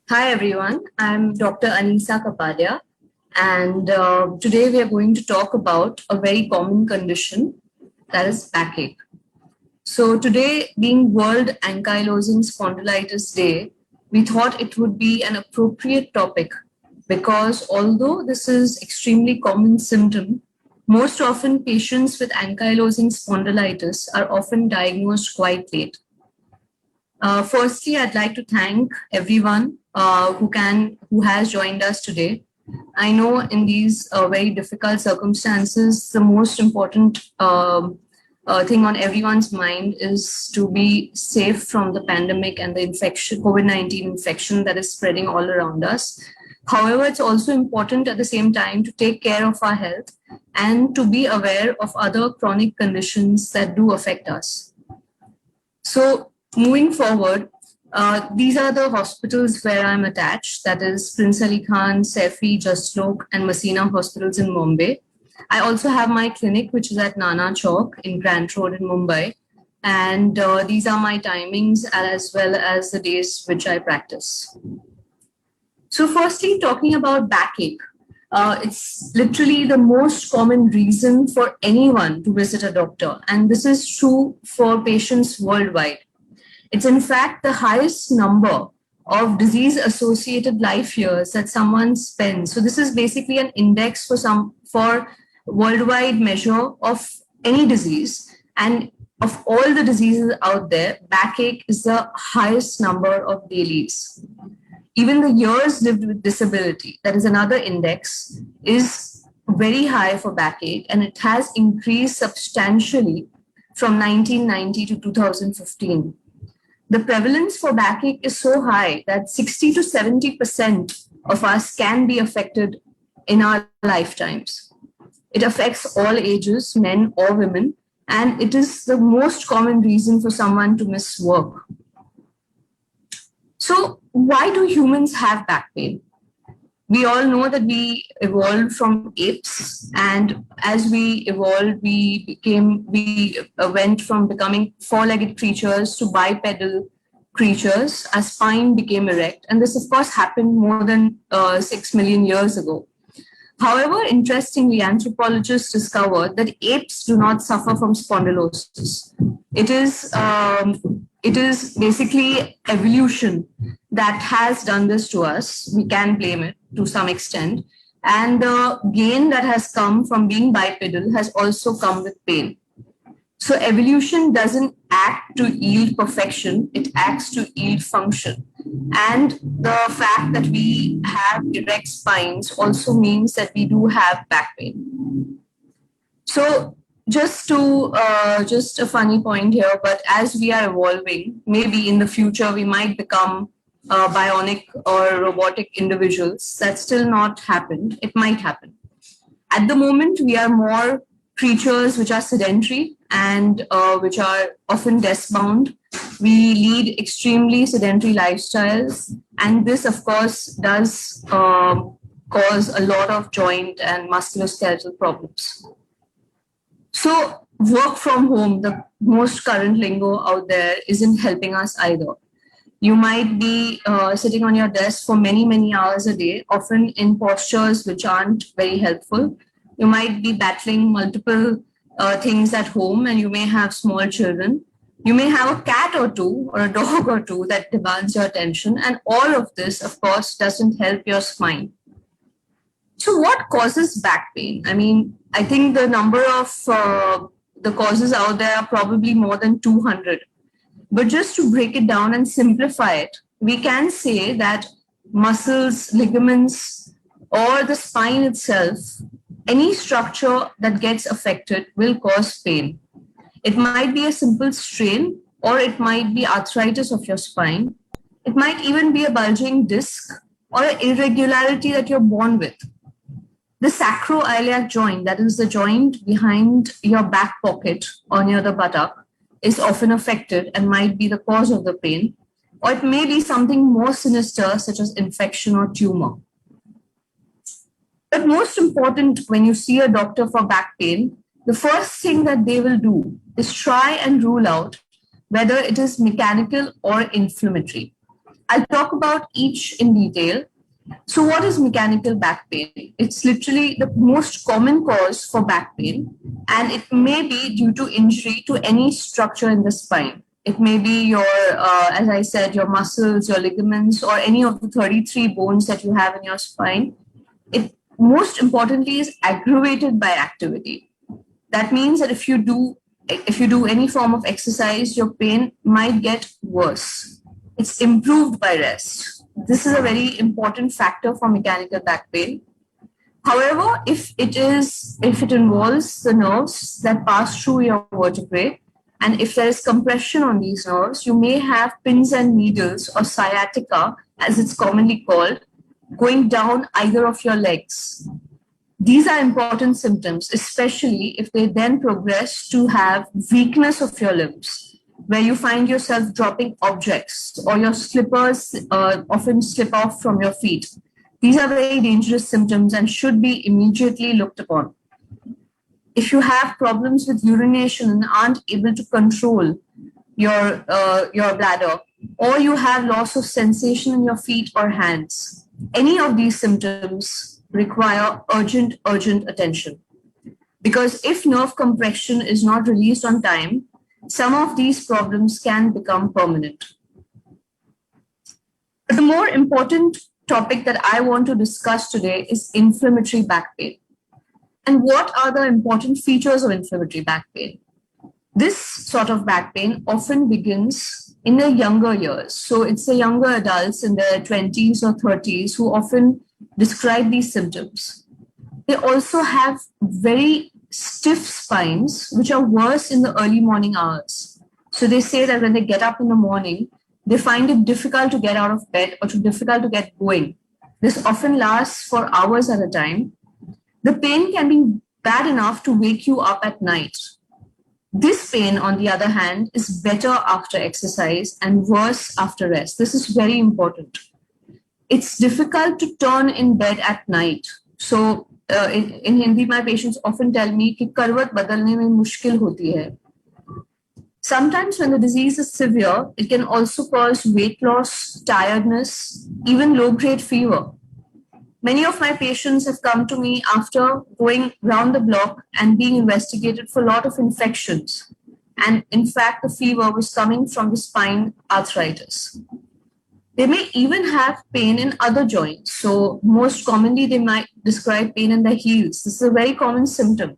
Hi everyone, I'm Dr. Anisa Kapadia, and today we are going to talk about a very common condition, that is backache. So today, being World Ankylosing Spondylitis Day, we thought it would be an appropriate topic because although this is extremely common symptom, most often patients with ankylosing spondylitis are often diagnosed quite late. Firstly, I'd like to thank everyone who has joined us today. I know in these very difficult circumstances, the most important thing on everyone's mind is to be safe from the pandemic and the infection, COVID-19 infection that is spreading all around us. However, it's also important at the same time to take care of our health and to be aware of other chronic conditions that do affect us. So moving forward, these are the hospitals where I'm attached. That is Prince Ali Khan, Saifi, Jaslok, and Masina hospitals in Mumbai. I also have my clinic, which is at Nana Chowk in Grant Road in Mumbai. And these are my timings as well as the days which I practice. So firstly, talking about backache. It's literally the most common reason for anyone to visit a doctor. And this is true for patients worldwide. It's in fact the highest number of disease associated life years that someone spends. So this is basically an index for worldwide measure of any disease. And of all the diseases out there, backache is the highest number of dailies. Even the years lived with disability, that is another index, is very high for backache, and it has increased substantially from 1990 to 2015. The prevalence for backache is so high that 60 to 70% of us can be affected in our lifetimes. It affects all ages, men or women, and it is the most common reason for someone to miss work. So, why do humans have back pain? We all know that we evolved from apes, and as we evolved, we went from becoming four-legged creatures to bipedal creatures. Our spine became erect, and this, of course, happened more than 6 million years ago. However, interestingly, anthropologists discovered that apes do not suffer from spondylosis. It is basically evolution that has done this to us. We can blame it to some extent. And the gain that has come from being bipedal has also come with pain. So evolution doesn't act to yield perfection, it acts to yield function. And the fact that we have erect spines also means that we do have back pain. So just a funny point here, but as we are evolving, maybe in the future we might become bionic or robotic individuals. That's still not happened. It might happen. At the moment, we are more creatures which are sedentary and which are often desk-bound. We lead extremely sedentary lifestyles, and this, of course, does cause a lot of joint and musculoskeletal problems. So, work from home, the most current lingo out there, isn't helping us either. You might be sitting on your desk for many, many hours a day, often in postures which aren't very helpful. You might be battling multiple things at home, and you may have small children. You may have a cat or two or a dog or two that demands your attention. And all of this, of course, doesn't help your spine. So what causes back pain? I mean, I think the number of the causes out there are probably more than 200. But just to break it down and simplify it, we can say that muscles, ligaments, or the spine itself, any structure that gets affected will cause pain. It might be a simple strain, or it might be arthritis of your spine. It might even be a bulging disc or an irregularity that you're born with. The sacroiliac joint, that is the joint behind your back pocket or near the buttock, is often affected and might be the cause of the pain. Or it may be something more sinister, such as infection or tumor. But most important, when you see a doctor for back pain, the first thing that they will do is try and rule out whether it is mechanical or inflammatory. I'll talk about each in detail. So, what is mechanical back pain? It's literally the most common cause for back pain, and it may be due to injury to any structure in the spine. It may be your, as I said, your muscles, your ligaments, or any of the 33 bones that you have in your spine. It most importantly is aggravated by activity. That means that if you do any form of exercise, your pain might get worse. It's improved by rest. This is a very important factor for mechanical back pain. However, if it involves the nerves that pass through your vertebrae, and if there is compression on these nerves, you may have pins and needles or sciatica, as it's commonly called, going down either of your legs. These are important symptoms, especially if they then progress to have weakness of your limbs, where you find yourself dropping objects or your slippers often slip off from your feet. These are very dangerous symptoms and should be immediately looked upon. If you have problems with urination and aren't able to control your bladder, or you have loss of sensation in your feet or hands, any of these symptoms require urgent attention. Because if nerve compression is not released on time, some of these problems can become permanent. But the more important topic that I want to discuss today is inflammatory back pain. And what are the important features of inflammatory back pain? This sort of back pain often begins in the younger years. So it's the younger adults in their 20s or 30s who often describe these symptoms. They also have very stiff spines, which are worse in the early morning hours. So they say that when they get up in the morning, they find it difficult to get out of bed or too difficult to get going. This often lasts for hours at a time. The pain can be bad enough to wake you up at night. This pain, on the other hand, is better after exercise and worse after rest. This is very important. It's difficult to turn in bed at night. So in Hindi, my patients often tell me कि करवट बदलने में मुश्किल होती है. Sometimes when the disease is severe, it can also cause weight loss, tiredness, even low-grade fever. Many of my patients have come to me after going round the block and being investigated for a lot of infections. And in fact, the fever was coming from the spine arthritis. They may even have pain in other joints. So most commonly, they might describe pain in their heels. This is a very common symptom.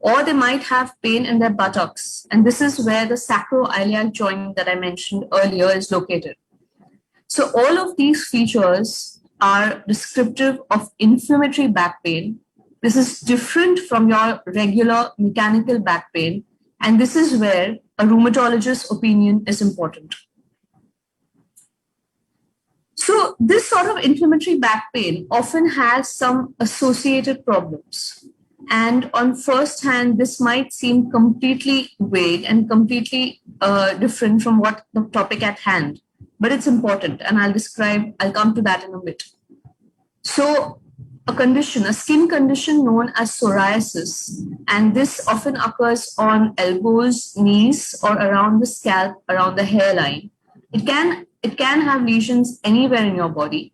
Or they might have pain in their buttocks. And this is where the sacroiliac joint that I mentioned earlier is located. So all of these features are descriptive of inflammatory back pain. This is different from your regular mechanical back pain. And this is where a rheumatologist's opinion is important. So this sort of inflammatory back pain often has some associated problems. And on first hand, this might seem completely vague and completely different from what the topic at hand, but it's important, and I'll come to that in a bit. So a skin condition known as psoriasis, and this often occurs on elbows, knees, or around the scalp, around the hairline. It can have lesions anywhere in your body.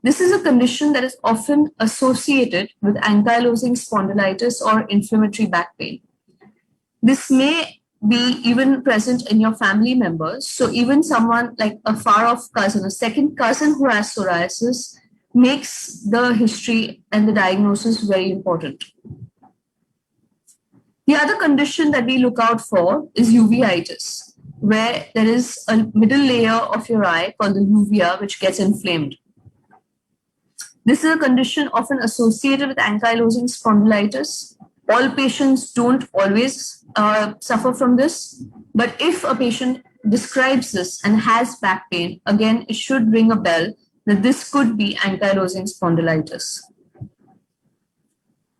This is a condition that is often associated with ankylosing spondylitis or inflammatory back pain. This may be even present in your family members. So even someone like a far-off cousin, a second cousin who has psoriasis, makes the history and the diagnosis very important. The other condition that we look out for is uveitis, where there is a middle layer of your eye called the uvea, which gets inflamed. This is a condition often associated with ankylosing spondylitis. All patients don't always suffer from this, but if a patient describes this and has back pain, again, it should ring a bell that this could be ankylosing spondylitis.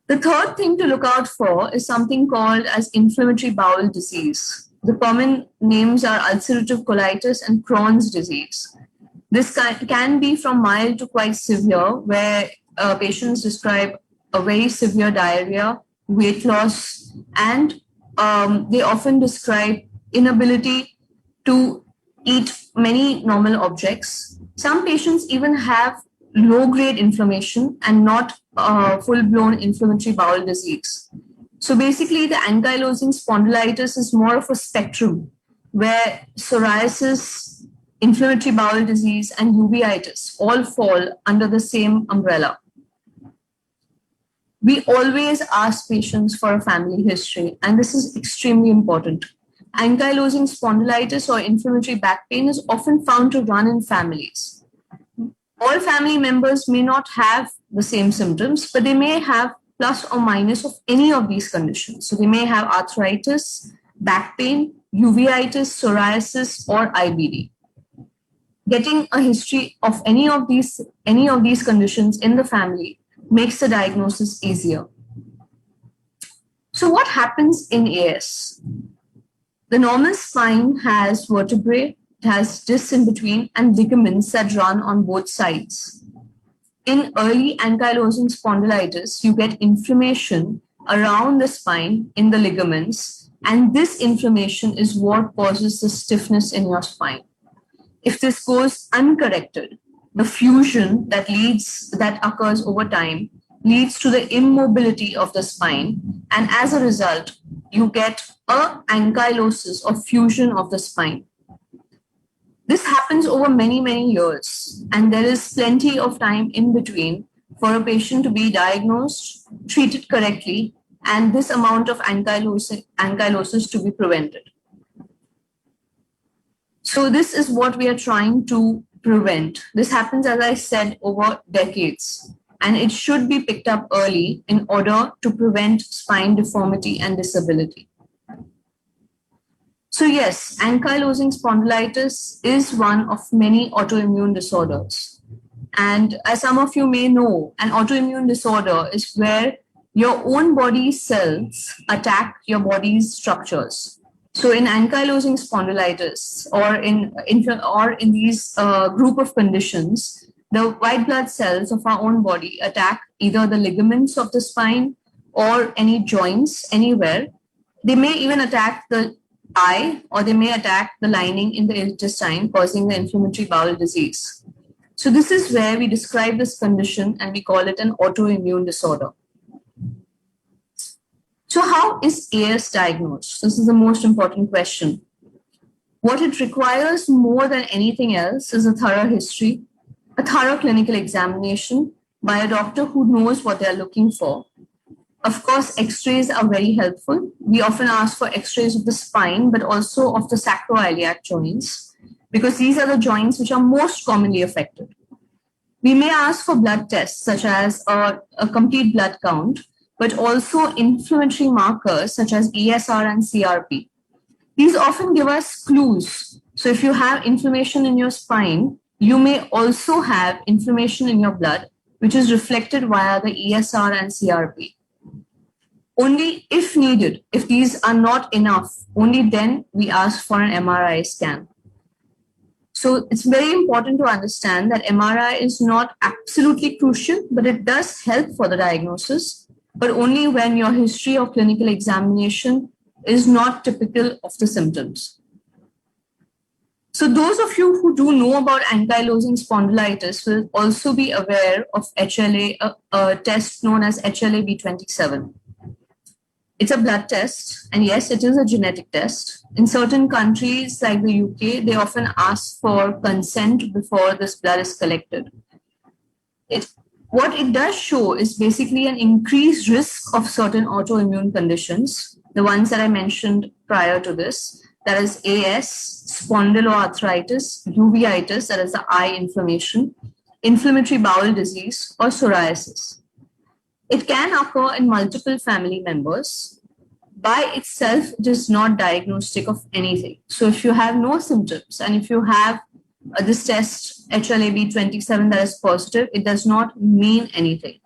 The third thing to look out for is something called as inflammatory bowel disease. The common names are ulcerative colitis and Crohn's disease. This can be from mild to quite severe, where patients describe a very severe diarrhea, weight loss, and they often describe inability to eat many normal objects. Some patients even have low-grade inflammation and not full-blown inflammatory bowel disease. So basically, the ankylosing spondylitis is more of a spectrum where psoriasis, inflammatory bowel disease, and uveitis all fall under the same umbrella. We always ask patients for a family history, and this is extremely important. Ankylosing spondylitis or inflammatory back pain is often found to run in families. All family members may not have the same symptoms, but they may have plus or minus of any of these conditions. So they may have arthritis, back pain, uveitis, psoriasis, or IBD. Getting a history of any of these conditions in the family makes the diagnosis easier. So what happens in AS? The normal spine has vertebrae, it has discs in between, and ligaments that run on both sides. In early ankylosing spondylitis, you get inflammation around the spine in the ligaments, and this inflammation is what causes the stiffness in your spine. If this goes uncorrected, the fusion that occurs over time leads to the immobility of the spine, and as a result, you get a ankylosis or fusion of the spine. This happens over many, many years, and there is plenty of time in between for a patient to be diagnosed, treated correctly, and this amount of ankylosis to be prevented. So this is what we are trying to prevent. This happens, as I said, over decades, and it should be picked up early in order to prevent spine deformity and disability. So yes, ankylosing spondylitis is one of many autoimmune disorders. And as some of you may know, an autoimmune disorder is where your own body cells attack your body's structures. So in ankylosing spondylitis or in these group of conditions, the white blood cells of our own body attack either the ligaments of the spine or any joints anywhere. They may even attack the eye, or they may attack the lining in the intestine, causing the inflammatory bowel disease. So this is where we describe this condition and we call it an autoimmune disorder. So how is AS diagnosed? This is the most important question. What it requires more than anything else is a thorough history, a thorough clinical examination by a doctor who knows what they're looking for. Of course, x-rays are very helpful. We often ask for x-rays of the spine, but also of the sacroiliac joints, because these are the joints which are most commonly affected. We may ask for blood tests, such as a complete blood count, but also inflammatory markers, such as ESR and CRP. These often give us clues. So if you have inflammation in your spine, you may also have inflammation in your blood, which is reflected via the ESR and CRP. Only if needed, if these are not enough, only then we ask for an MRI scan. So it's very important to understand that MRI is not absolutely crucial, but it does help for the diagnosis, but only when your history of clinical examination is not typical of the symptoms. So those of you who do know about ankylosing spondylitis will also be aware of HLA, a test known as HLA-B27. It's a blood test, and yes, it is a genetic test. In certain countries like the UK, they often ask for consent before this blood is collected. What it does show is basically an increased risk of certain autoimmune conditions, the ones that I mentioned prior to this, that is AS, spondyloarthritis, uveitis, that is the eye inflammation, inflammatory bowel disease, or psoriasis. It can occur in multiple family members. By itself, it is not diagnostic of anything. So if you have no symptoms and if you have this test HLA-B27 that is positive, it does not mean anything.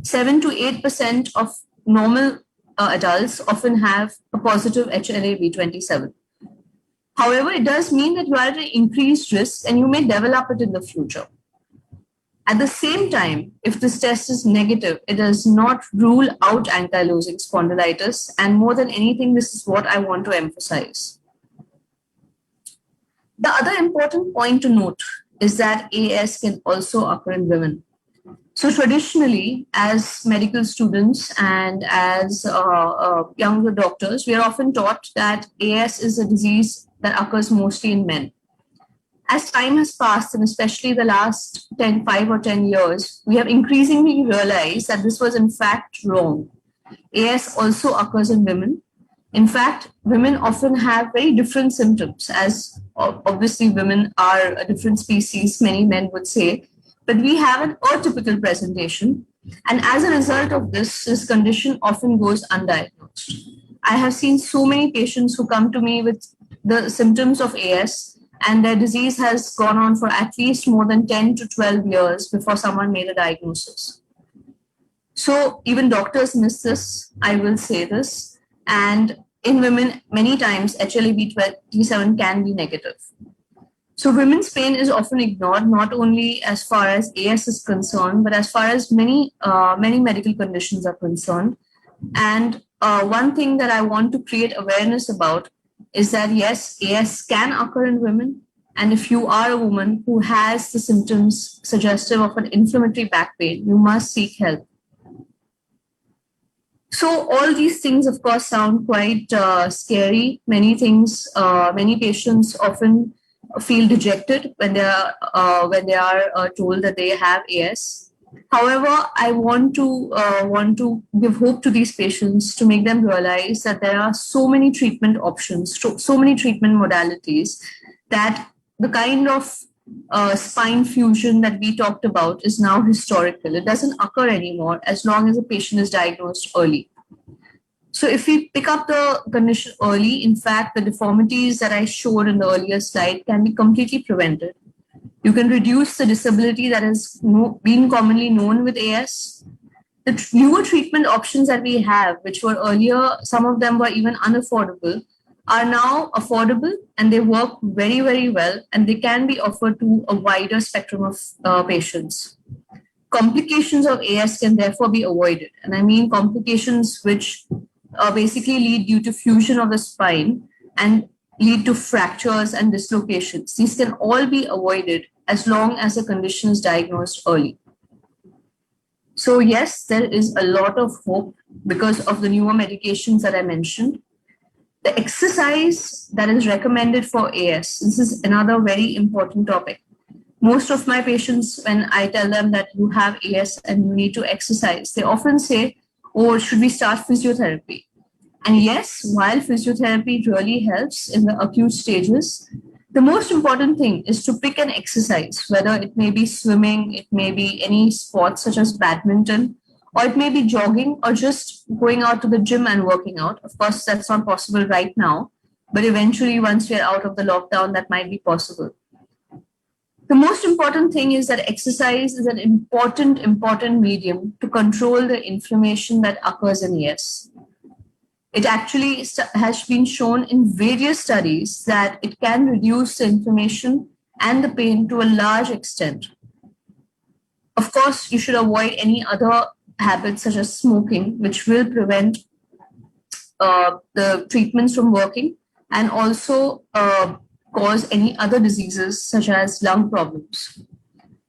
7 to 8% of normal adults often have a positive HLA-B27. However, it does mean that you are at an increased risk and you may develop it in the future. At the same time, if this test is negative, it does not rule out ankylosing spondylitis. And more than anything, this is what I want to emphasize. The other important point to note is that AS can also occur in women. So traditionally, as medical students and as younger doctors, we are often taught that AS is a disease that occurs mostly in men. As time has passed, and especially the last 5 or 10 years, we have increasingly realized that this was in fact wrong. AS also occurs in women. In fact, women often have very different symptoms, as obviously women are a different species, many men would say, but we have an atypical presentation. And as a result of this condition often goes undiagnosed. I have seen so many patients who come to me with the symptoms of AS, and their disease has gone on for at least more than 10 to 12 years before someone made a diagnosis. So even doctors miss this, I will say this. And in women, many times HLA-B27 can be negative. So women's pain is often ignored, not only as far as AS is concerned, but as far as many medical conditions are concerned. And one thing that I want to create awareness about is that yes, AS can occur in women. And if you are a woman who has the symptoms suggestive of an inflammatory back pain, you must seek help. So all these things, of course, sound quite scary. Many patients often feel dejected when they are told that they have AS. However, I want to give hope to these patients to make them realize that there are so many treatment options, so many treatment modalities, that the kind of spine fusion that we talked about is now historical. It doesn't occur anymore as long as a patient is diagnosed early. So if we pick up the condition early, in fact, the deformities that I showed in the earlier slide can be completely prevented. You can reduce the disability that has been commonly known with AS. The newer treatment options that we have, which were earlier, some of them were even unaffordable, are now affordable, and they work very, very well, and they can be offered to a wider spectrum of patients. Complications of AS can therefore be avoided. And I mean complications which basically lead due to fusion of the spine and lead to fractures and dislocations. These can all be avoided as long as the condition is diagnosed early. So yes, there is a lot of hope because of the newer medications that I mentioned. The exercise that is recommended for AS, this is another very important topic. Most of my patients, when I tell them that you have AS and you need to exercise, they often say, oh, should we start physiotherapy? And yes, while physiotherapy really helps in the acute stages, the most important thing is to pick an exercise, whether it may be swimming, it may be any sport such as badminton, or it may be jogging or just going out to the gym and working out. Of course, that's not possible right now, but eventually once we're out of the lockdown, that might be possible. The most important thing is that exercise is an important medium to control the inflammation that occurs in AS. It actually has been shown in various studies that it can reduce the inflammation and the pain to a large extent. Of course, you should avoid any other habits such as smoking, which will prevent the treatments from working and also cause any other diseases such as lung problems.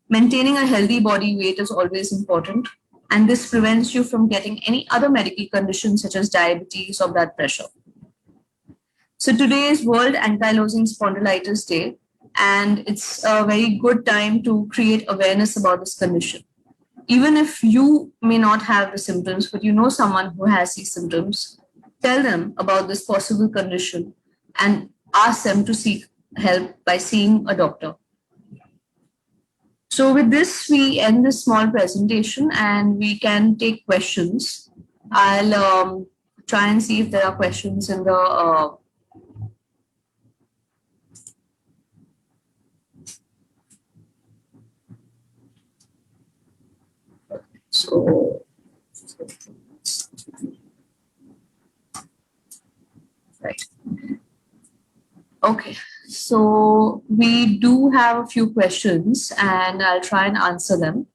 Maintaining a healthy body weight is always important, and this prevents you from getting any other medical conditions such as diabetes or blood pressure. So today is World Ankylosing Spondylitis Day, and it's a very good time to create awareness about this condition. Even if you may not have the symptoms, but you know someone who has these symptoms, tell them about this possible condition and ask them to seek help by seeing a doctor. So with this, we end this small presentation and we can take questions. I'll try and see if there are questions in the so right. Okay, so we do have a few questions and I'll try and answer them.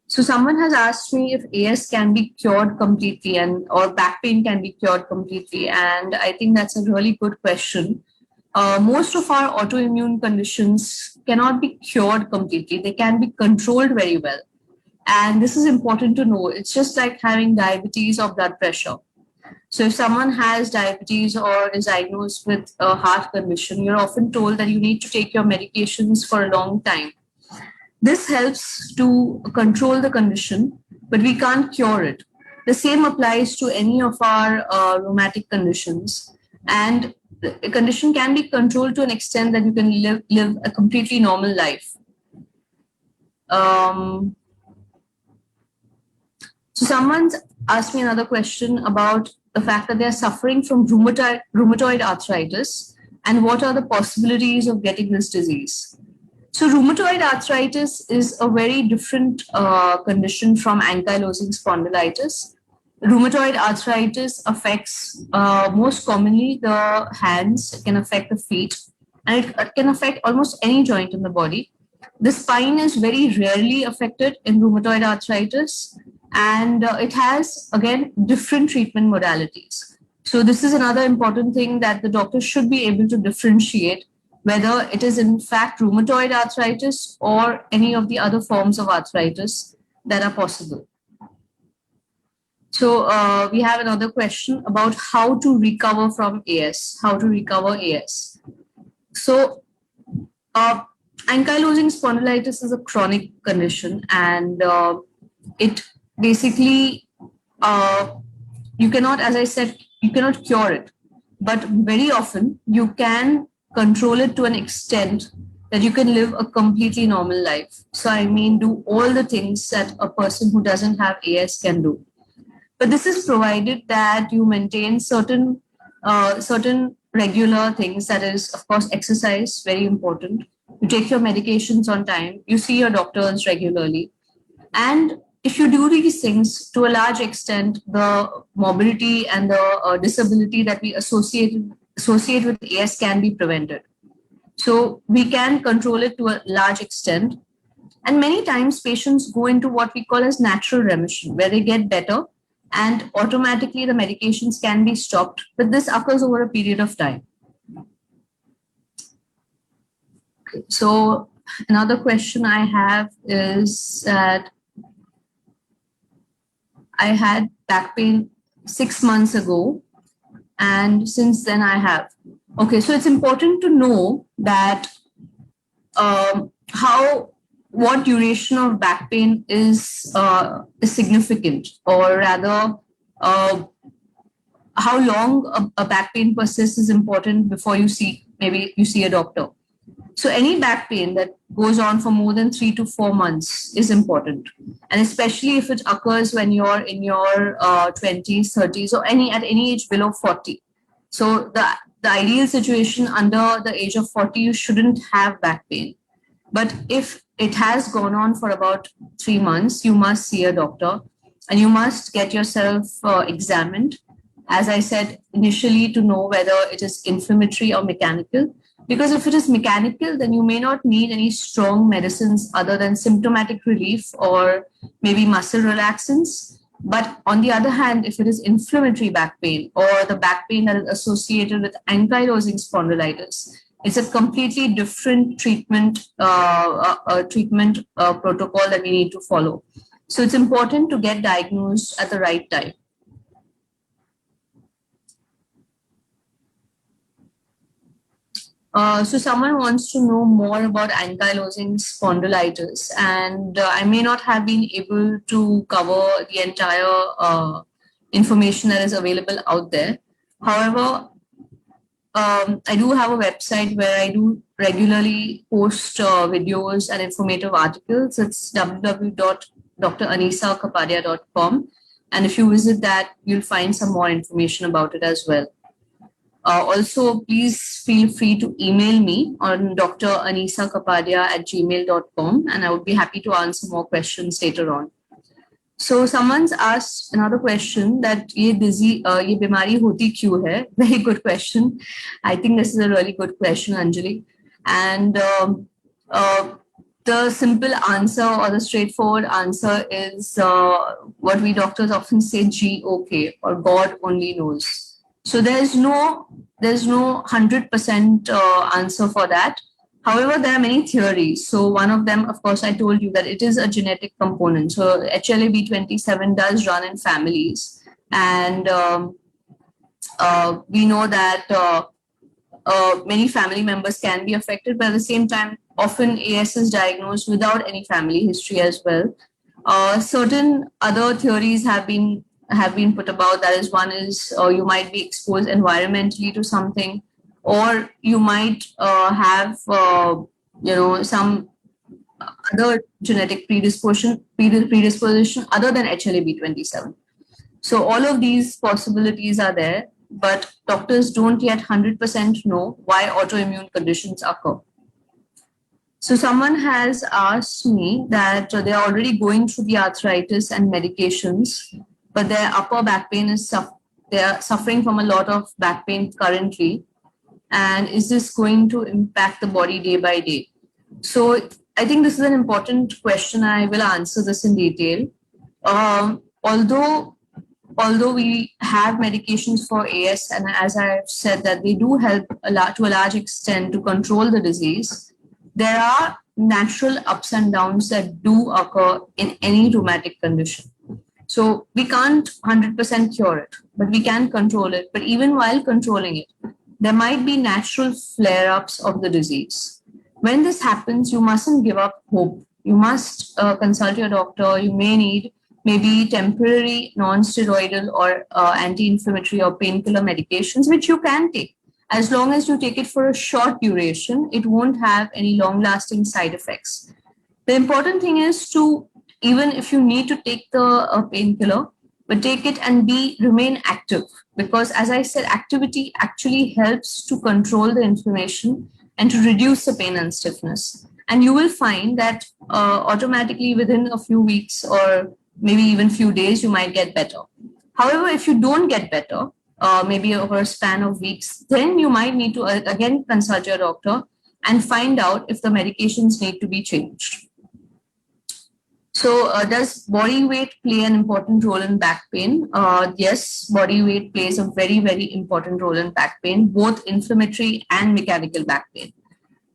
So someone has asked me if AS can be cured completely or back pain can be cured completely. And I think that's a really good question. most of our autoimmune conditions cannot be cured completely. They can be controlled very well. And this is important to know. It's just like having diabetes or blood pressure. So if someone has diabetes or is diagnosed with a heart condition, you're often told that you need to take your medications for a long time. This helps to control the condition, but we can't cure it. The same applies to any of our rheumatic conditions. And the condition can be controlled to an extent that you can live a completely normal life. So someone's asked me another question about the fact that they're suffering from rheumatoid arthritis and what are the possibilities of getting this disease. So rheumatoid arthritis is a very different condition from ankylosing spondylitis. Rheumatoid arthritis affects most commonly the hands, it can affect the feet, and it can affect almost any joint in the body. The spine is very rarely affected in rheumatoid arthritis, and it has, again, different treatment modalities. So this is another important thing that the doctor should be able to differentiate whether it is in fact rheumatoid arthritis or any of the other forms of arthritis that are possible. So we have another question about how to recover from AS, how to recover AS. So ankylosing spondylitis is a chronic condition, and it basically, you cannot, as I said, you cannot cure it, but very often you can control it to an extent that you can live a completely normal life. So I mean, do all the things that a person who doesn't have AS can do. But this is provided that you maintain certain regular things. That is, of course, exercise, very important. You take your medications on time. You see your doctors regularly. And if you do these things, to a large extent, the morbidity and the disability that we associate with AS can be prevented. So we can control it to a large extent. And many times patients go into what we call as natural remission, where they get better and automatically the medications can be stopped. But this occurs over a period of time. Okay. So another question I have is that I had back pain 6 months ago, and since then I have. Okay, so it's important to know that what duration of back pain is significant, or rather, how long a back pain persists is important before you see a doctor. So any back pain that goes on for more than 3 to 4 months is important, and especially if it occurs when you're in your 20s, 30s, or at any age below 40. So the ideal situation, under the age of 40, you shouldn't have back pain. But if it has gone on for about 3 months, you must see a doctor and you must get yourself examined, as I said initially, to know whether it is inflammatory or mechanical. Because if it is mechanical, then you may not need any strong medicines other than symptomatic relief or maybe muscle relaxants. But on the other hand, if it is inflammatory back pain or the back pain that is associated with ankylosing spondylitis, it's a completely different treatment protocol that we need to follow. So it's important to get diagnosed at the right time. So someone wants to know more about ankylosing spondylitis, and I may not have been able to cover the entire information that is available out there. However, I do have a website where I do regularly post videos and informative articles. It's www.dranisakapadia.com. And if you visit that, you'll find some more information about it as well. Also, please feel free to email me on dranisakapadia@gmail.com, and I would be happy to answer more questions later on. So someone's asked another question that ye bimari hoti kyun hai? Very good question. I think this is a really good question, Anjali. And the simple answer, or the straightforward answer, is what we doctors often say, GOK, or God only knows. So there's no there's no 100% answer for that. However, there are many theories. So one of them, of course, I told you that it is a genetic component. So HLA-B27 does run in families. And we know that many family members can be affected, but at the same time, often AS is diagnosed without any family history as well. Certain other theories have been put about. That is, one is you might be exposed environmentally to something, or you might have some other genetic predisposition other than HLA-B27. So all of these possibilities are there, but doctors don't yet 100% know why autoimmune conditions occur. So someone has asked me that they're already going through the arthritis and medications, but their upper back pain is they're suffering from a lot of back pain currently. And is this going to impact the body day by day? So I think this is an important question. I will answer this in detail. Although we have medications for AS, and as I've said that they do help to a large extent to control the disease, there are natural ups and downs that do occur in any rheumatic condition. So we can't 100% cure it, but we can control it. But even while controlling it, there might be natural flare-ups of the disease. When this happens, you mustn't give up hope. You must consult your doctor. You may need maybe temporary non-steroidal or anti-inflammatory or painkiller medications, which you can take. As long as you take it for a short duration, it won't have any long-lasting side effects. The important thing is to, even if you need to take the painkiller, but take it and remain active. Because as I said, activity actually helps to control the inflammation and to reduce the pain and stiffness. And you will find that automatically within a few weeks or maybe even few days, you might get better. However, if you don't get better, maybe over a span of weeks, then you might need to again consult your doctor and find out if the medications need to be changed. So does body weight play an important role in back pain? Yes, body weight plays a very, very important role in back pain, both inflammatory and mechanical back pain.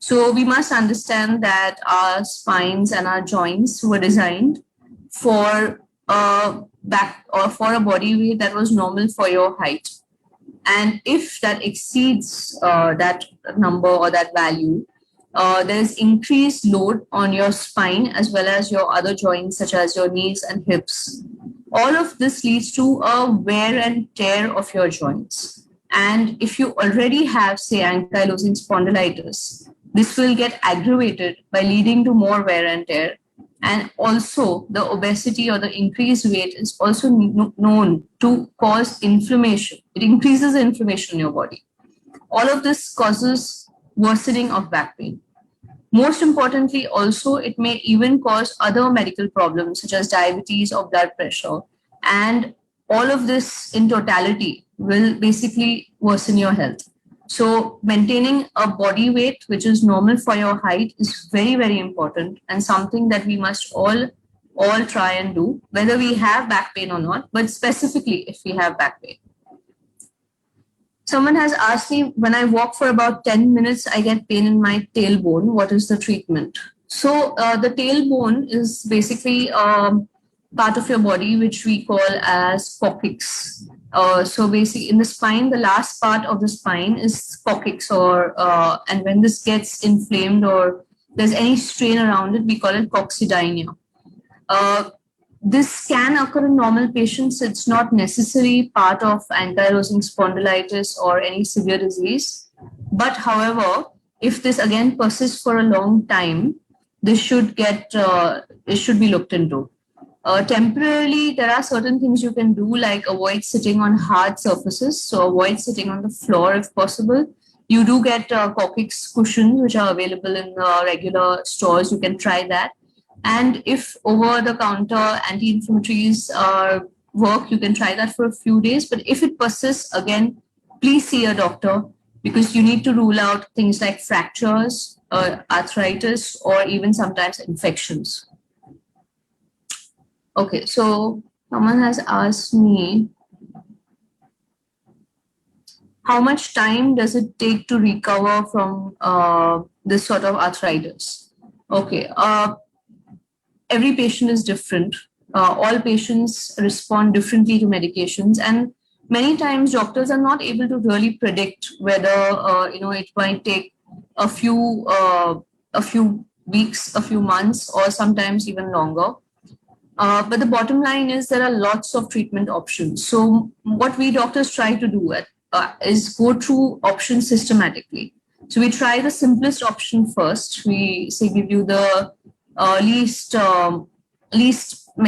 So we must understand that our spines and our joints were designed for back or for a body weight that was normal for your height. And if that exceeds that number or that value, there's increased load on your spine as well as your other joints, such as your knees and hips. All of this leads to a wear and tear of your joints. And if you already have, say, ankylosing spondylitis, this will get aggravated by leading to more wear and tear. And also, the obesity or the increased weight is also known to cause inflammation. It increases the inflammation in your body. All of this causes worsening of back pain. Most importantly, also, it may even cause other medical problems such as diabetes or blood pressure. And all of this in totality will basically worsen your health. So maintaining a body weight which is normal for your height is very, very important and something that we must all try and do, whether we have back pain or not, but specifically if we have back pain. Someone has asked me, when I walk for about 10 minutes, I get pain in my tailbone. What is the treatment? So the tailbone is basically part of your body which we call as coccyx. So basically in the spine, the last part of the spine is coccyx, and when this gets inflamed or there's any strain around it, we call it coccydynia. This can occur in normal patients. It's not necessarily part of ankylosing spondylitis or any severe disease. But however, if this again persists for a long time, this should it should be looked into. Temporarily, there are certain things you can do, like avoid sitting on hard surfaces. So avoid sitting on the floor if possible. You do get coccyx cushions, which are available in regular stores. You can try that. And if over-the-counter anti-inflammatories work, you can try that for a few days. But if it persists, again, please see a doctor because you need to rule out things like fractures, arthritis, or even sometimes infections. Okay, so someone has asked me, how much time does it take to recover from this sort of arthritis? Okay, every patient is different. All patients respond differently to medications, and many times doctors are not able to really predict whether it might take a few weeks, a few months, or sometimes even longer. But the bottom line is there are lots of treatment options. So what we doctors try to do is go through options systematically. So we try the simplest option first. We say give you the least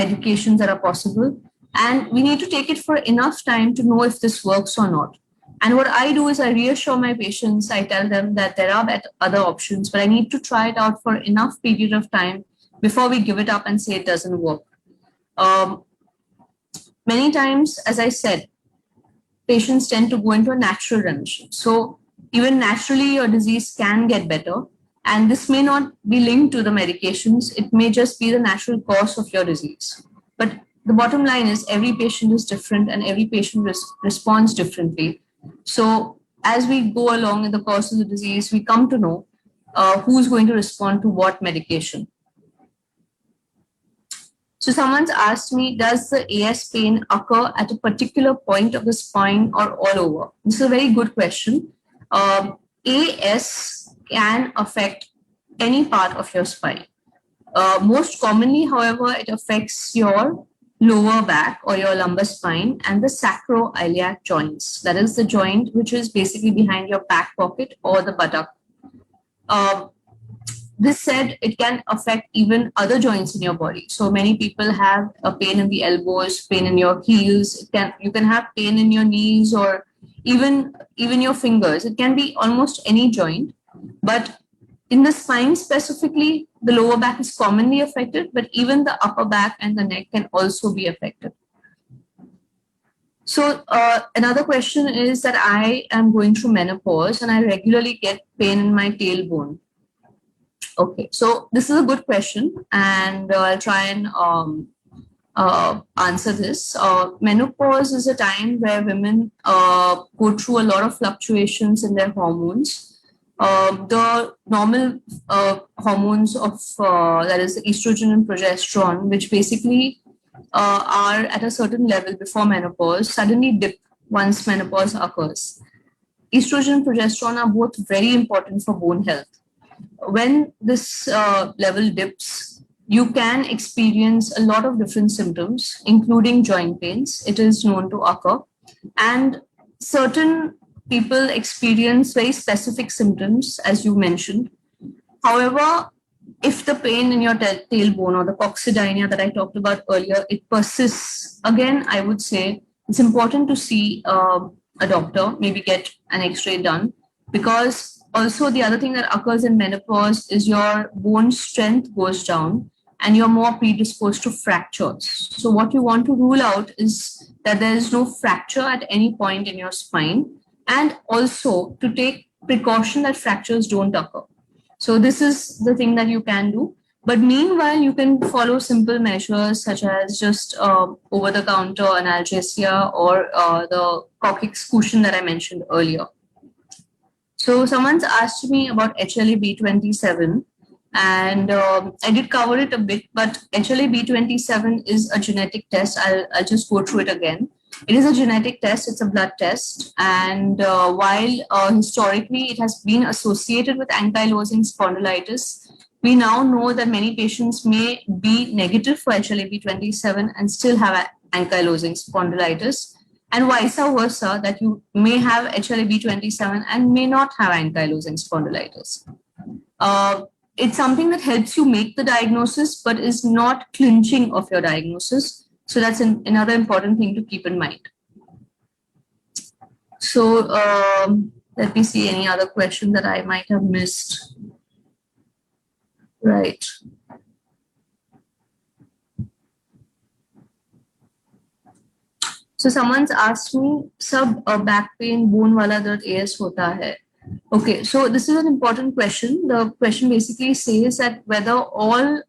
medications that are possible, and we need to take it for enough time to know if this works or not. And what I do is I reassure my patients. I tell them that there are other options, but I need to try it out for enough period of time before we give it up and say it doesn't work. Um, Many times, as I said, patients tend to go into a natural remission. So even naturally, your disease can get better. And this may not be linked to the medications. It may just be the natural course of your disease. But the bottom line is every patient is different and every patient responds differently. So as we go along in the course of the disease, we come to know who's going to respond to what medication. So someone's asked me, does the AS pain occur at a particular point of the spine or all over? This is a very good question. AS can affect any part of your spine. Most commonly, however, it affects your lower back or your lumbar spine and the sacroiliac joints. That is the joint which is basically behind your back pocket or the buttock. This said, it can affect even other joints in your body. So many people have a pain in the elbows, pain in your heels. You can have pain in your knees or even your fingers. It can be almost any joint. But in the spine specifically, the lower back is commonly affected, but even the upper back and the neck can also be affected. So another question is that I am going through menopause and I regularly get pain in my tailbone. Okay, so this is a good question, and I'll try and answer this. Menopause is a time where women go through a lot of fluctuations in their hormones. The normal hormones of that is estrogen and progesterone, which basically are at a certain level before menopause, suddenly dip once menopause occurs. Estrogen and progesterone are both very important for bone health. When this level dips, you can experience a lot of different symptoms, including joint pains. It is known to occur. And certain people experience very specific symptoms, as you mentioned. However, if the pain in your tailbone or the coccydynia that I talked about earlier, it persists, again, I would say it's important to see a doctor, maybe get an X-ray done, because also the other thing that occurs in menopause is your bone strength goes down and you're more predisposed to fractures. So what you want to rule out is that there is no fracture at any point in your spine, and also to take precaution that fractures don't occur. So this is the thing that you can do. But meanwhile, you can follow simple measures such as just over-the-counter analgesia or the coccyx cushion that I mentioned earlier. So someone's asked me about HLA-B27, and I did cover it a bit, but HLA-B27 is a genetic test. I'll just go through it again. It is a genetic test, it's a blood test, and while historically it has been associated with ankylosing spondylitis, we now know that many patients may be negative for HLA-B27 and still have ankylosing spondylitis, and vice versa, that you may have HLA-B27 and may not have ankylosing spondylitis. It's something that helps you make the diagnosis, but is not clinching of your diagnosis. So that's another important thing to keep in mind. So let me see any other question that I might have missed. Right. So someone's asked me, sub back pain bone wala dard AS hota hai. Okay, so this is an important question. The question basically says that whether all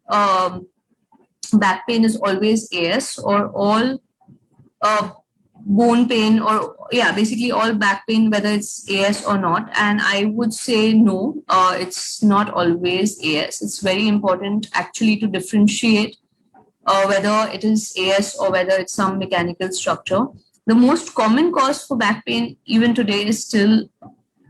back pain is always AS or all bone pain, or basically all back pain, whether it's AS or not. And I would say no, it's not always AS. It's very important actually to differentiate whether it is AS or whether it's some mechanical structure. The most common cause for back pain even today is still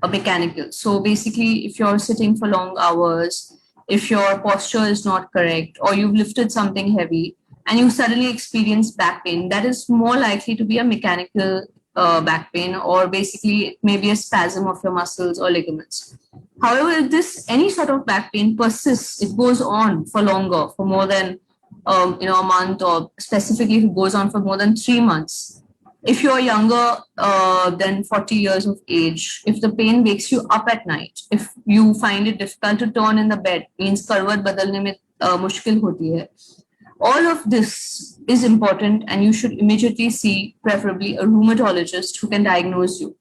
a mechanical. So basically, if you're sitting for long hours, if your posture is not correct, or you've lifted something heavy and you suddenly experience back pain, that is more likely to be a mechanical back pain, or basically it may be a spasm of your muscles or ligaments. However, if this any sort of back pain persists, it goes on for longer, for more than a month, or specifically if it goes on for more than 3 months. If you're younger than 40 years of age, if the pain wakes you up at night, if you find it difficult to turn in the bed, means karwat badalne mein mushkil hoti hai, all of this is important, and you should immediately see preferably a rheumatologist who can diagnose you.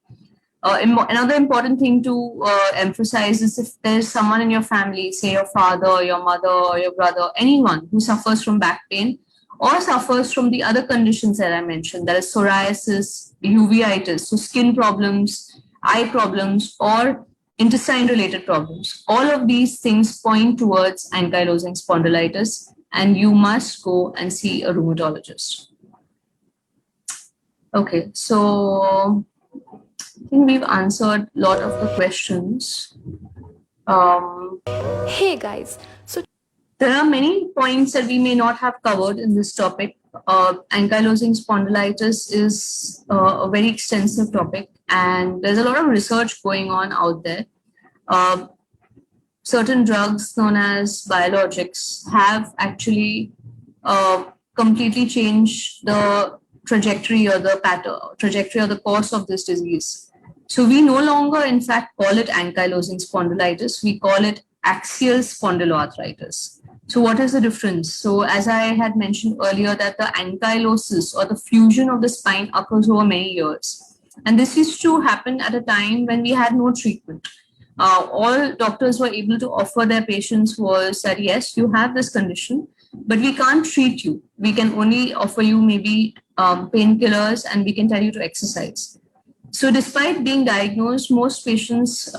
Another important thing to emphasize is if there's someone in your family, say your father, your mother, or your brother, anyone who suffers from back pain or suffers from the other conditions that I mentioned, that is psoriasis, uveitis, so skin problems, eye problems, or intestine-related problems. All of these things point towards ankylosing spondylitis, and you must go and see a rheumatologist. Okay, so I think we've answered a lot of the questions. Hey guys, so There are many points that we may not have covered in this topic. Ankylosing spondylitis is a very extensive topic, and there's a lot of research going on out there. Certain drugs known as biologics have actually completely changed the trajectory or the course of this disease. So we no longer, in fact, call it ankylosing spondylitis. We call it axial spondyloarthritis. So what is the difference? So as I had mentioned earlier, that the ankylosis or the fusion of the spine occurs over many years. And this used to happen at a time when we had no treatment. All doctors were able to offer their patients was that, yes, you have this condition, but we can't treat you. We can only offer you maybe painkillers, and we can tell you to exercise. So despite being diagnosed, most patients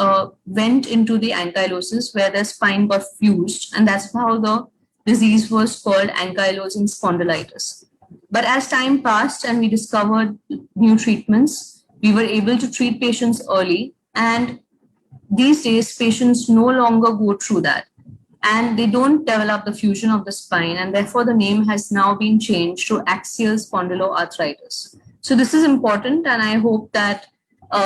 went into the ankylosis where their spine got fused, and that's how the disease was called ankylosing spondylitis. But as time passed and we discovered new treatments, we were able to treat patients early, and these days patients no longer go through that, and they don't develop the fusion of the spine, and therefore the name has now been changed to axial spondyloarthritis. So this is important, and I hope that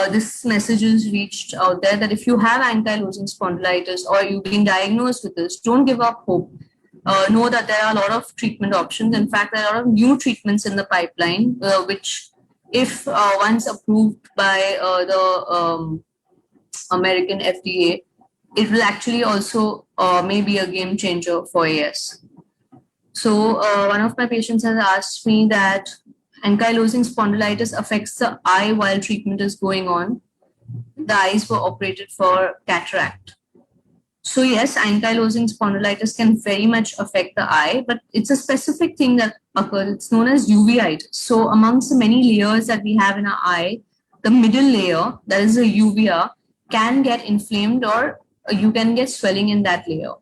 this message is reached out there, that if you have ankylosing spondylitis or you've been diagnosed with this, don't give up hope. Know that there are a lot of treatment options. In fact, there are a lot of new treatments in the pipeline, which, if once approved by the American FDA, it will actually also may be a game changer for AS. So one of my patients has asked me that ankylosing spondylitis affects the eye while treatment is going on. The eyes were operated for cataract. So yes, ankylosing spondylitis can very much affect the eye, but it's a specific thing that occurs. It's known as uveitis. So amongst the many layers that we have in our eye, the middle layer, that is the uvea, can get inflamed, or you can get swelling in that layer.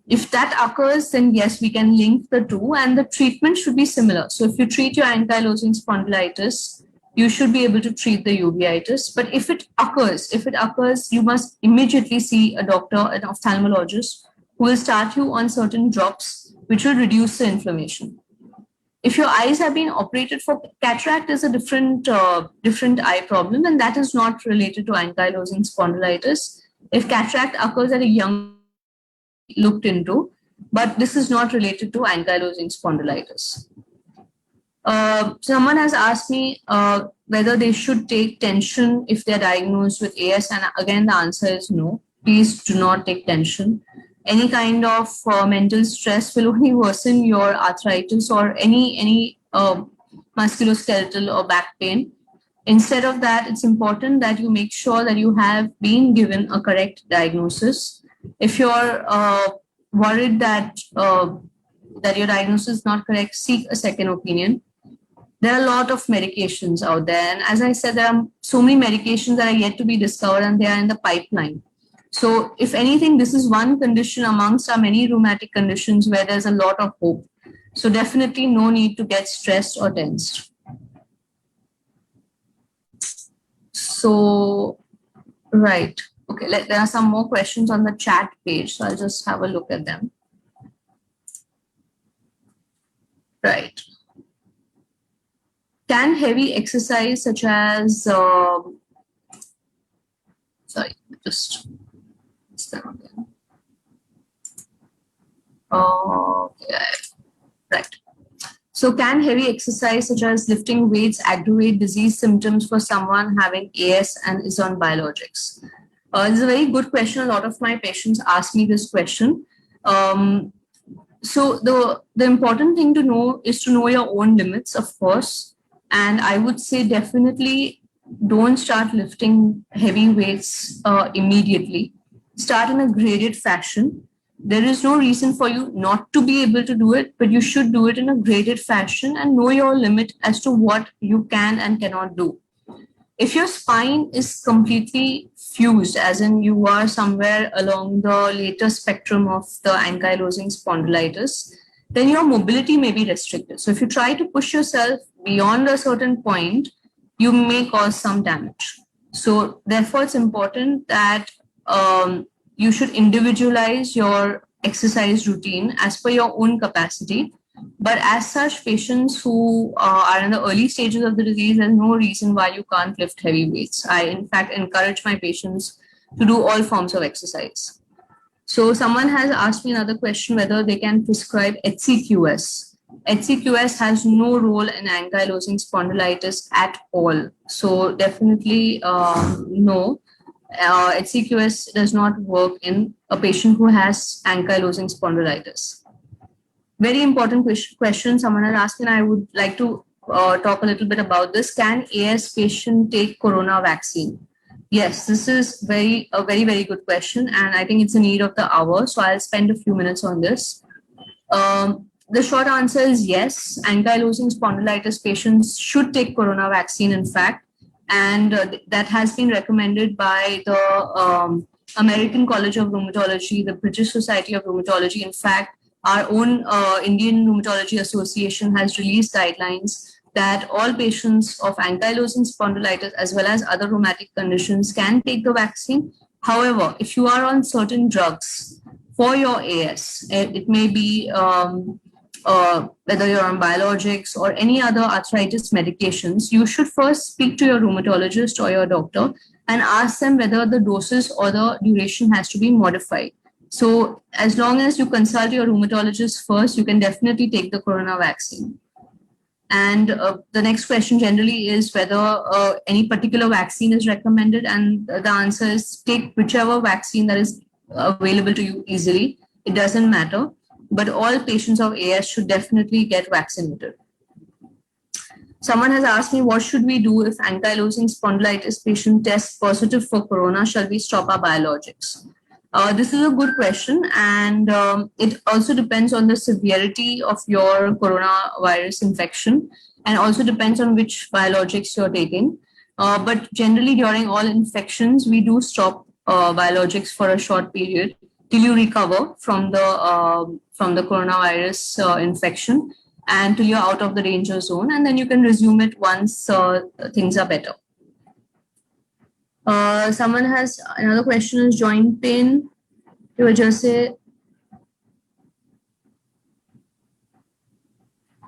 If that occurs, then yes, we can link the two, and the treatment should be similar. So if you treat your ankylosing spondylitis, you should be able to treat the uveitis. But if it occurs, you must immediately see a doctor, an ophthalmologist, who will start you on certain drops which will reduce the inflammation. If your eyes have been operated for cataract, is a different eye problem, and that is not related to ankylosing spondylitis. If cataract occurs at a young looked into, but this is not related to ankylosing spondylitis. Someone has asked me whether they should take tension if they're diagnosed with AS, and again the answer is no. Please do not take tension. Any kind of mental stress will only worsen your arthritis or any musculoskeletal or back pain. Instead of that, it's important that you make sure that you have been given a correct diagnosis. If you're worried that that your diagnosis is not correct, seek a second opinion. There are a lot of medications out there. And as I said, there are so many medications that are yet to be discovered and they are in the pipeline. So if anything, this is one condition amongst our many rheumatic conditions where there's a lot of hope. So definitely no need to get stressed or tensed. So, right. Okay, there are some more questions on the chat page. So I'll just have a look at them. Right. Can heavy exercise such as, sorry, just okay, right. So can heavy exercise such as lifting weights aggravate disease symptoms for someone having AS and is on biologics? This is a very good question. A lot of my patients ask me this question. So the important thing to know is to know your own limits, of course. And I would say definitely don't start lifting heavy weights immediately. Start in a graded fashion. There is no reason for you not to be able to do it, but you should do it in a graded fashion and know your limit as to what you can and cannot do. If your spine is completely fused, as in you are somewhere along the later spectrum of the ankylosing spondylitis, then your mobility may be restricted. So if you try to push yourself beyond a certain point, you may cause some damage. So therefore, it's important that you should individualize your exercise routine as per your own capacity. But as such, patients who are in the early stages of the disease, there's no reason why you can't lift heavy weights. I, in fact, encourage my patients to do all forms of exercise. So someone has asked me another question whether they can prescribe HCQS. HCQS has no role in ankylosing spondylitis at all. So definitely no. HCQS does not work in a patient who has ankylosing spondylitis. Very important question someone has asked, and I would like to talk a little bit about this. Can AS patient take corona vaccine? Yes, this is a very good question, and I think it's a need of the hour. So I'll spend a few minutes on this. The short answer is yes. Ankylosing spondylitis patients should take corona vaccine, in fact, and that has been recommended by the American College of Rheumatology, the British Society of Rheumatology. In fact, our own Indian Rheumatology Association has released guidelines that all patients of ankylosing spondylitis as well as other rheumatic conditions can take the vaccine. However, if you are on certain drugs for your AS, it may be whether you're on biologics or any other arthritis medications, you should first speak to your rheumatologist or your doctor and ask them whether the doses or the duration has to be modified. So as long as you consult your rheumatologist first, you can definitely take the corona vaccine. And the next question generally is whether any particular vaccine is recommended. And the answer is take whichever vaccine that is available to you easily. It doesn't matter. But all patients of AS should definitely get vaccinated. Someone has asked me, what should we do if ankylosing spondylitis patient tests positive for corona? Shall we stop our biologics? This is a good question, and it also depends on the severity of your coronavirus infection, and also depends on which biologics you're taking. But generally, during all infections, we do stop biologics for a short period till you recover from the coronavirus infection and till you're out of the danger zone, and then you can resume it once things are better. Someone has another question is joint pain.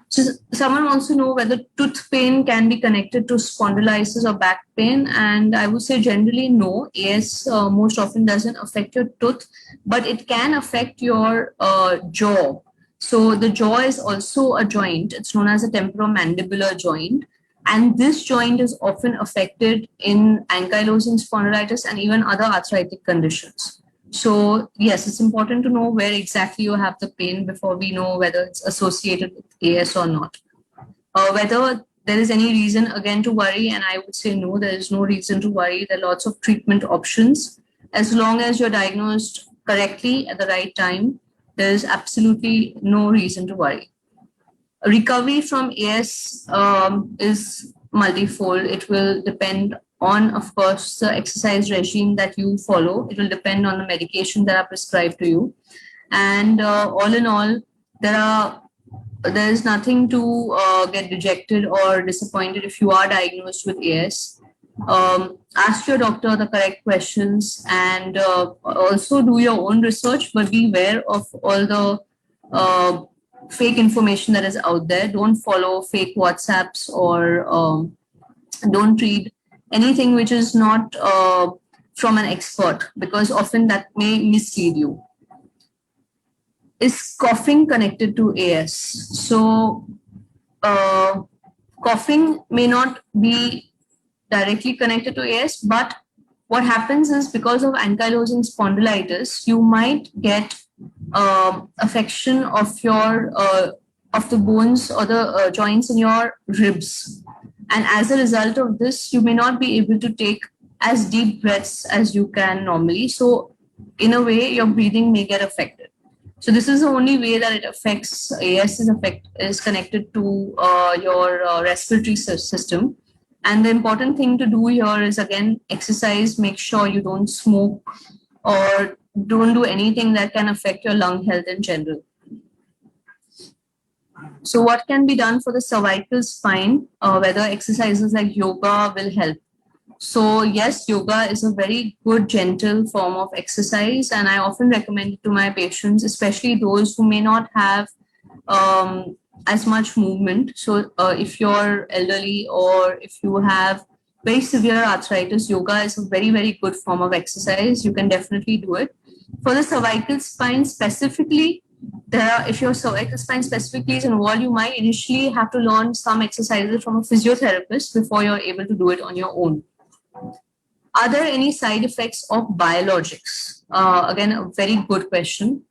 So someone wants to know whether tooth pain can be connected to spondylitis or back pain, and I would say generally no. AS most often doesn't affect your tooth, but it can affect your jaw. So the jaw is also a joint. It's known as a temporomandibular joint. And this joint is often affected in ankylosing spondylitis and even other arthritic conditions. So yes, it's important to know where exactly you have the pain before we know whether it's associated with AS or not. Whether there is any reason again to worry, and I would say no, there is no reason to worry. There are lots of treatment options. As long as you're diagnosed correctly at the right time, there is absolutely no reason to worry. recovery from AS is multifold. It will depend on, of course, the exercise regime that you follow. It will depend on the medication that are prescribed to you. And all in all, there is nothing to get dejected or disappointed if you are diagnosed with AS. Ask your doctor the correct questions, and also do your own research, but be aware of all the fake information that is out there. Don't follow fake WhatsApps, or don't read anything which is not from an expert, because often that may mislead you. Is coughing connected to AS? So, coughing may not be directly connected to AS, but what happens is, because of ankylosing spondylitis, you might get affection of your of the bones or the joints in your ribs, and as a result of this, you may not be able to take as deep breaths as you can normally. So, in a way, your breathing may get affected. So this is the only way that it affects. AS is connected to your respiratory system. And the important thing to do here is, again, exercise. Make sure you don't smoke or don't do anything that can affect your lung health in general. So what can be done for the cervical spine? Whether exercises like yoga will help. So yes, yoga is a very good, gentle form of exercise, and I often recommend it to my patients, especially those who may not have as much movement. So if you're elderly or if you have very severe arthritis, yoga is a very, very good form of exercise. You can definitely do it. For the cervical spine specifically, if your cervical spine specifically is involved, you might initially have to learn some exercises from a physiotherapist before you're able to do it on your own. Are there any side effects of biologics? Again, a very good question.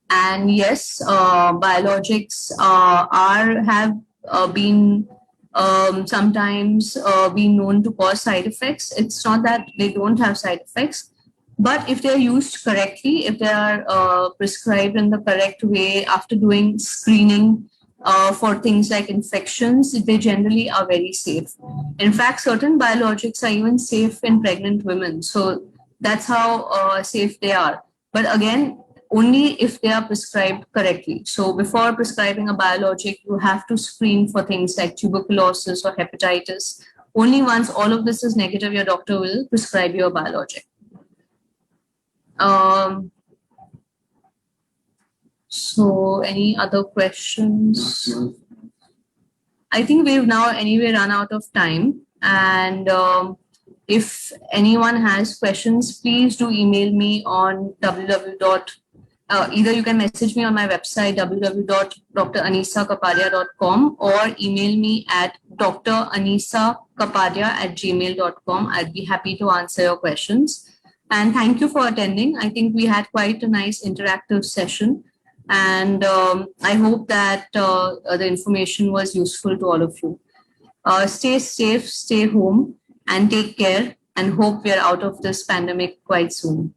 And yes, biologics have been sometimes been known to cause side effects. It's not that they don't have side effects, but if they're used correctly, if they are prescribed in the correct way after doing screening for things like infections, they generally are very safe. In fact, certain biologics are even safe in pregnant women. So that's how safe they are. But again, only if they are prescribed correctly. So before prescribing a biologic, you have to screen for things like tuberculosis or hepatitis. Only once all of this is negative, your doctor will prescribe you a biologic. So any other questions? I think we've now anyway run out of time. And if anyone has questions, please do email me on either you can message me on my website, www.dranisakapadia.com, or email me at dranisakapadia@gmail.com. I'd be happy to answer your questions. And thank you for attending. I think we had quite a nice interactive session. And I hope that the information was useful to all of you. Stay safe, stay home, and take care, and hope we are out of this pandemic quite soon.